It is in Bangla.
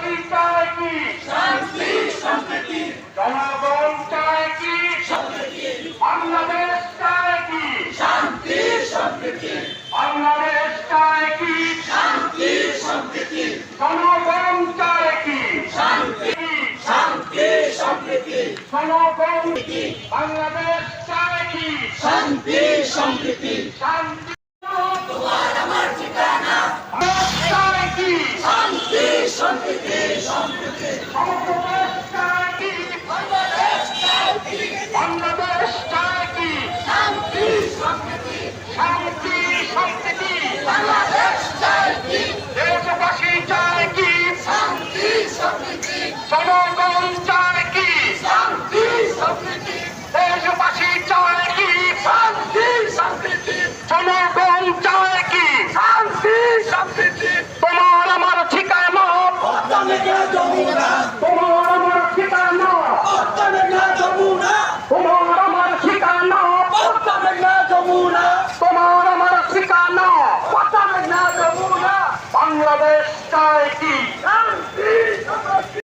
দেশবাসী চায় কি শান্তি সম্প্রীতি জনগণ চায় কি বাংলাদেশ চায় কি শান্তি সম্প্রীতি বাংলাদেশ চায় কি শান্তি সম্প্রীতি জনগণ চায় কি শান্তি শান্তি সম্প্রীতি জনগণ বাংলাদেশ চায় কি শান্তি সম্প্রীতি শান্তি তোমার আমার ঠিকানা দেশ চায় কি শান্তি সম্প্রীতি সম্প্রীতি সমগ্র দেশ চায় কি বাংলাদেশ চাই কি বাংলাদেশ চায় কি শান্তি সম্প্রীতি শান্তি সম্প্রীতি বাংলাদেশ চাই কি দেশবাসী চায় কি শান্তি সম্প্রীতি জনগণ চায় কি শান্তি সম্প্রীতি দেশবাসী চায় কি শান্তি সম্প্রীতি জনগণ চায় কি শান্তি সম্প্রীতি তোমার আমার ঠিকানা অর্থনীতি যমুনা তোমার আমার ঠিকানা অর্থনীতি যমুনা তোমার আমার ঠিকানা অর্থনীতি যমুনা তোমার আমার ঠিকানা অর্থনীতি যমুনা বাংলাদেশ চায় কি